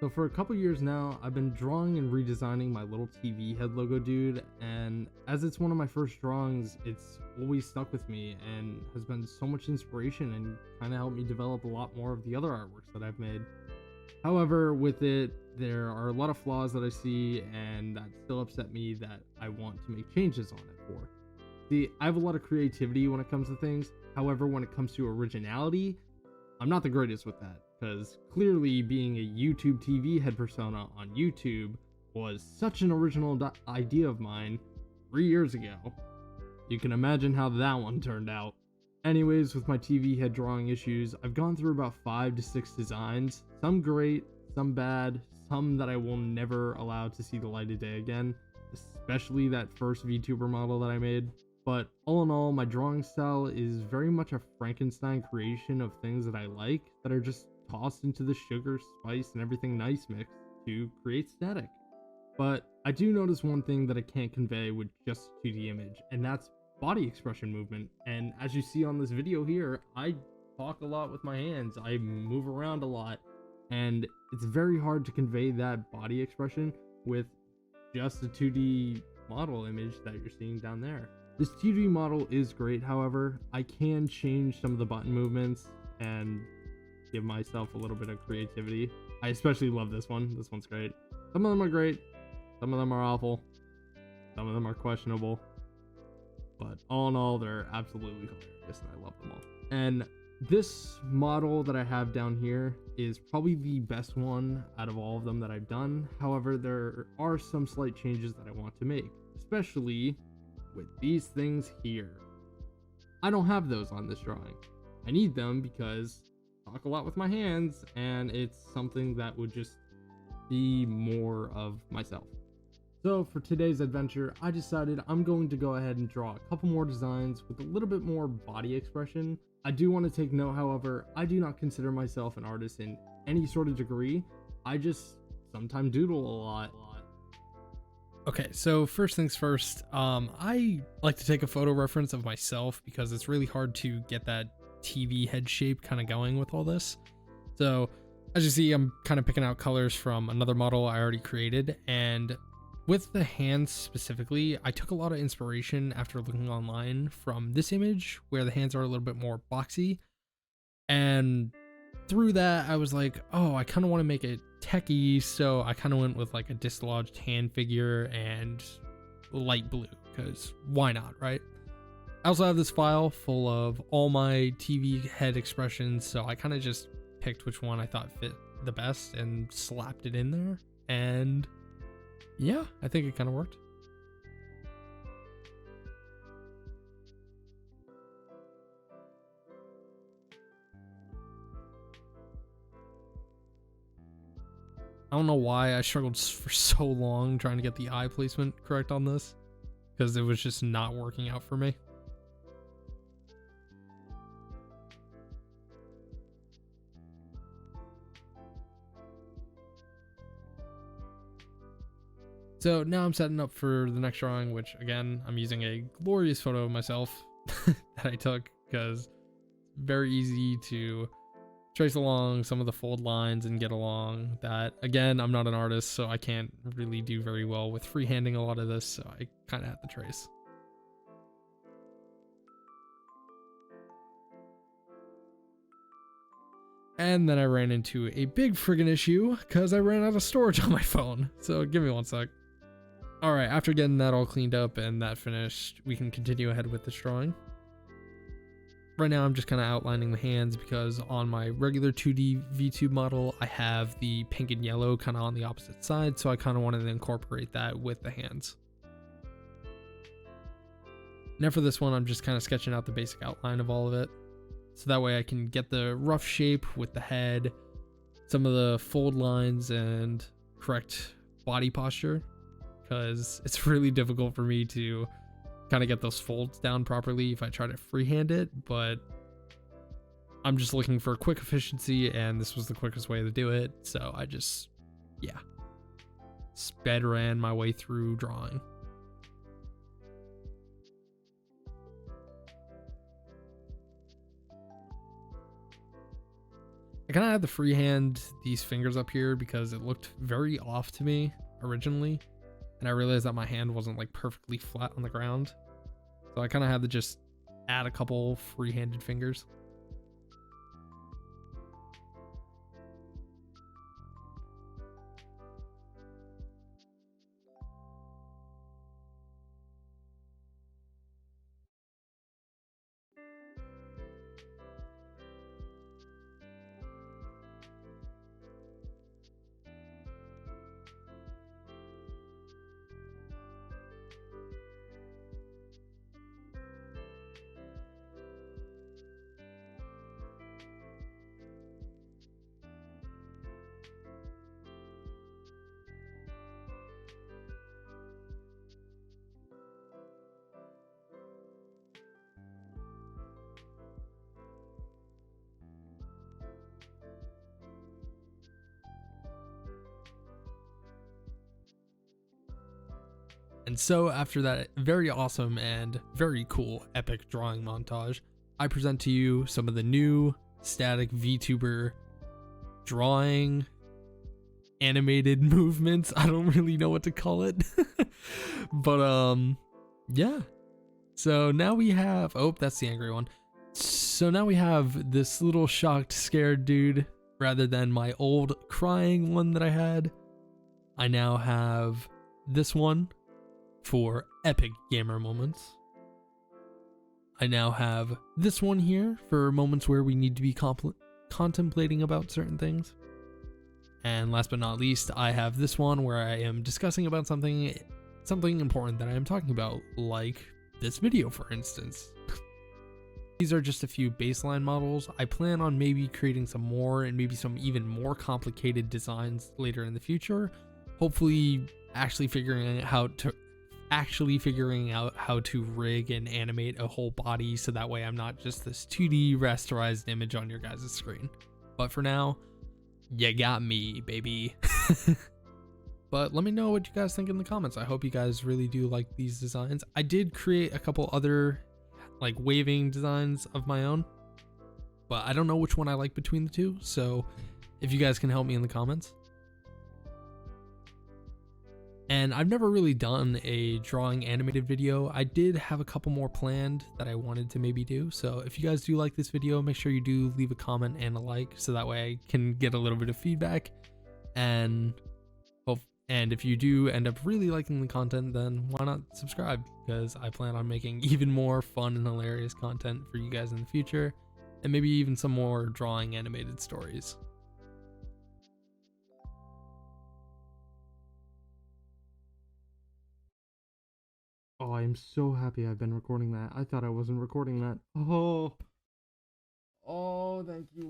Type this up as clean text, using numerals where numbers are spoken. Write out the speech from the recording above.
So for a couple years now, I've been drawing and redesigning my little TV head logo dude, and as it's one of my first drawings, it's always stuck with me and has been so much inspiration and kind of helped me develop a lot more of the other artworks that I've made. However, with it, there are a lot of flaws that I see and that still upset me that I want to make changes on it for. See, I have a lot of creativity when it comes to things. However, when it comes to originality, I'm not the greatest with that, because clearly being a YouTube TV head persona on YouTube was such an original idea of mine 3 years ago. You can imagine how that one turned out. Anyways, with my TV head drawing issues, I've gone through about 5 to 6 designs, some great, some bad, some that I will never allow to see the light of day again, especially that first VTuber model that I made. But all in all, my drawing style is very much a Frankenstein creation of things that I like that are just tossed into the sugar, spice, and everything nice mix to create static. But I do notice one thing that I can't convey with just 2D image, and that's body expression movement. And as you see on this video here, I talk a lot with my hands, I move around a lot, and it's very hard to convey that body expression with just a 2D model image that you're seeing down there. This 2D model is great, however, I can change some of the button movements and give myself a little bit of creativity. I especially love this one. This one's great. Some of them are great, some of them are awful, some of them are questionable, but all in all, they're absolutely hilarious and I love them all. And this model that I have down here is probably the best one out of all of them that I've done. However, there are some slight changes that I want to make, especially with these things here. I don't have those on this drawing. I need them because I talk a lot with my hands and it's something that would just be more of myself. So for today's adventure, I decided I'm going to go ahead and draw a couple more designs with a little bit more body expression. I do want to take note, however, I do not consider myself an artist in any sort of degree. I just sometimes doodle a lot. Okay, so first things first, I like to take a photo reference of myself because it's really hard to get that TV head shape kind of going with all this. So as you see, I'm kind of picking out colors from another model I already created, and with the hands specifically, I took a lot of inspiration after looking online from this image where the hands are a little bit more boxy, and through that I was like, oh, I kind of want to make it techie, so I kind of went with like a dislodged hand figure and light blue, because why not, right? I also have this file full of all my TV head expressions, so I kind of just picked which one I thought fit the best and slapped it in there, and yeah, I think it kind of worked. I don't know why I struggled for so long trying to get the eye placement correct on this, because it was just not working out for me. So now I'm setting up for the next drawing, which again, I'm using a glorious photo of myself that I took because it's very easy to trace along some of the fold lines and get along that. Again, I'm not an artist, so I can't really do very well with freehanding a lot of this, so I kind of have to trace. And then I ran into a big friggin' issue because I ran out of storage on my phone. So give me one sec. Alright, after getting that all cleaned up and that finished, we can continue ahead with this drawing. Right now I'm just kind of outlining the hands because on my regular 2D VTube model, I have the pink and yellow kind of on the opposite side, so I kind of wanted to incorporate that with the hands. Now for this one, I'm just kind of sketching out the basic outline of all of it, so that way I can get the rough shape with the head, some of the fold lines, and correct body posture, because it's really difficult for me to kind of get those folds down properly if I try to freehand it, but I'm just looking for quick efficiency and this was the quickest way to do it, so I just, yeah, sped ran my way through drawing. I kind of had to freehand these fingers up here because it looked very off to me originally, and I realized that my hand wasn't like perfectly flat on the ground, so I kind of had to just add a couple free-handed fingers. And so after that very awesome and very cool epic drawing montage, I present to you some of the new static VTuber drawing animated movements. I don't really know what to call it. But yeah. So now we have, oh, that's the angry one. So now we have this little shocked, scared dude rather than my old crying one that I had. I now have this one for epic gamer moments. I now have this one here for moments where we need to be contemplating about certain things. And last but not least, I have this one where I am discussing about something important that I am talking about, like this video, for instance. These are just a few baseline models. I plan on maybe creating some more and maybe some even more complicated designs later in the future. Hopefully actually figuring out how to rig and animate a whole body so that way I'm not just this 2D rasterized image on your guys' screen. But for now, you got me, baby. But let me know what you guys think in the comments. I hope you guys really do like these designs. I did create a couple other like waving designs of my own, but I don't know which one I like between the two. So if you guys can help me in the comments. And I've never really done a drawing animated video. I did have a couple more planned that I wanted to maybe do. So if you guys do like this video, make sure you do leave a comment and a like so that way I can get a little bit of feedback. And if you do end up really liking the content, then why not subscribe? Because I plan on making even more fun and hilarious content for you guys in the future, and maybe even some more drawing animated stories. Oh, I'm so happy I've been recording that. I thought I wasn't recording that. Oh, thank you,